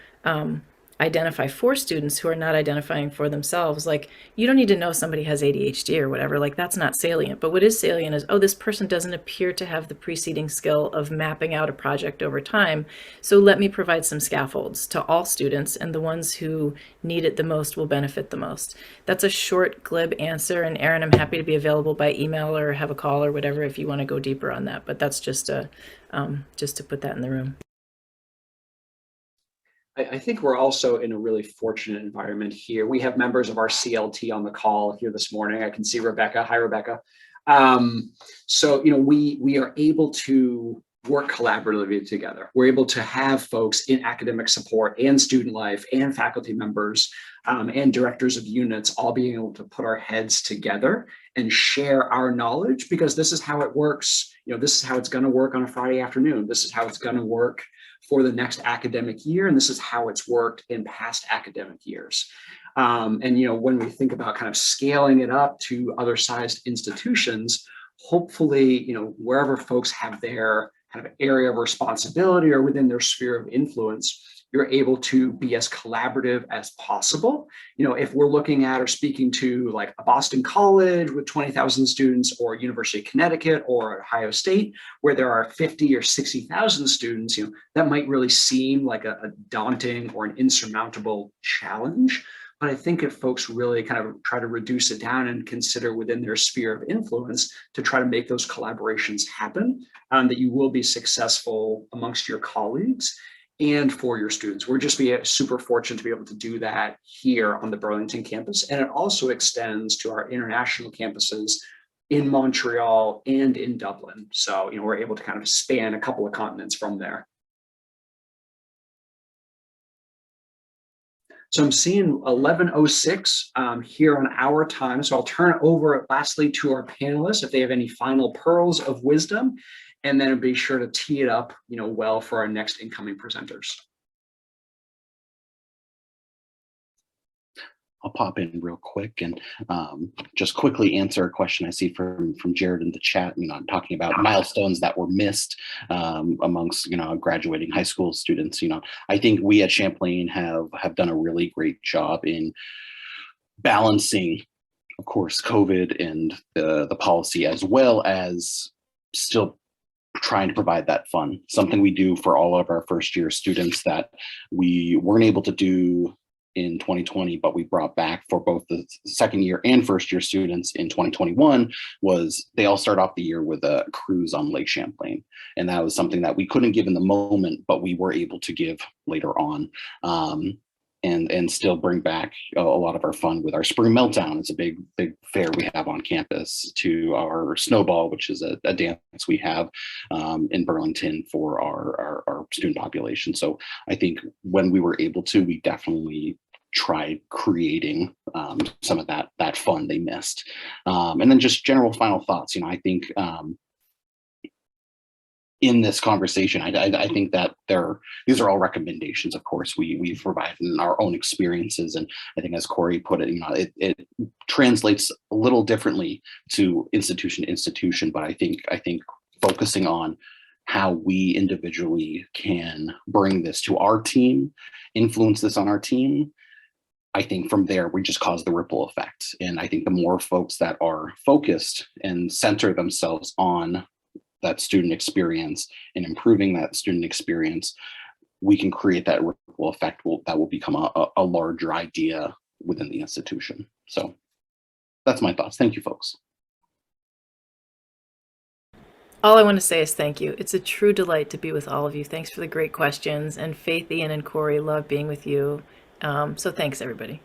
identify for students who are not identifying for themselves? Like, you don't need to know somebody has ADHD or whatever, like that's not salient. But what is salient is, oh, this person doesn't appear to have the preceding skill of mapping out a project over time. So let me provide some scaffolds to all students, and the ones who need it the most will benefit the most. That's a short, glib answer. And Erin, I'm happy to be available by email or have a call or whatever if you want to go deeper on that. But that's just to put that in the room. I think we're also in a really fortunate environment here. We have members of our CLT on the call here this morning. I can see Rebecca. Hi, Rebecca. So, we are able to work collaboratively together. We're able to have folks in academic support and student life and faculty members and directors of units all being able to put our heads together and share our knowledge, because this is how it works. This is how it's going to work on a Friday afternoon. This is how it's going to work for the next academic year. And this is how it's worked in past academic years. And, when we think about kind of scaling it up to other sized institutions, hopefully, wherever folks have their kind of area of responsibility or within their sphere of influence, you're able to be as collaborative as possible. If we're looking at or speaking to like a Boston College with 20,000 students, or University of Connecticut or Ohio State, where there are 50 or 60,000 students, that might really seem like a daunting or an insurmountable challenge. But I think if folks really kind of try to reduce it down and consider within their sphere of influence to try to make those collaborations happen, that you will be successful amongst your colleagues and for your students. We're just super fortunate to be able to do that here on the Burlington campus. And it also extends to our international campuses in Montreal and in Dublin. So, we're able to kind of span a couple of continents from there. So I'm seeing 11:06 here on our time. So I'll turn it over lastly to our panelists if they have any final pearls of wisdom, and then be sure to tee it up, well for our next incoming presenters. I'll pop in real quick and just quickly answer a question I see from Jared in the chat. Talking about milestones that were missed amongst graduating high school students. I think we at Champlain have done a really great job in balancing, of course, COVID and the policy, as well as still trying to provide that fun. Something we do for all of our first year students that we weren't able to do in 2020, but we brought back for both the second year and first year students in 2021, was they all start off the year with a cruise on Lake Champlain. And that was something that we couldn't give in the moment, but we were able to give later on. And still bring back a lot of our fun with our Spring Meltdown. It's a big fair we have on campus, to our Snowball, which is a dance we have in Burlington for our student population. So I think when we were able to, we definitely tried creating some of that fun they missed. And then just general final thoughts. I think in this conversation, I think that these are all recommendations. Of course, we've provided our own experiences, and I think, as Cory put it, it translates a little differently to institution to institution. But I think focusing on how we individually can bring this to our team, influence this on our team, I think from there we just cause the ripple effect. And I think the more folks that are focused and center themselves on that student experience and improving that student experience, we can create that ripple effect that will become a larger idea within the institution. So that's my thoughts. Thank you, folks. All I want to say is thank you. It's a true delight to be with all of you. Thanks for the great questions. And Faith, Ian, and Cory, love being with you. So thanks, everybody.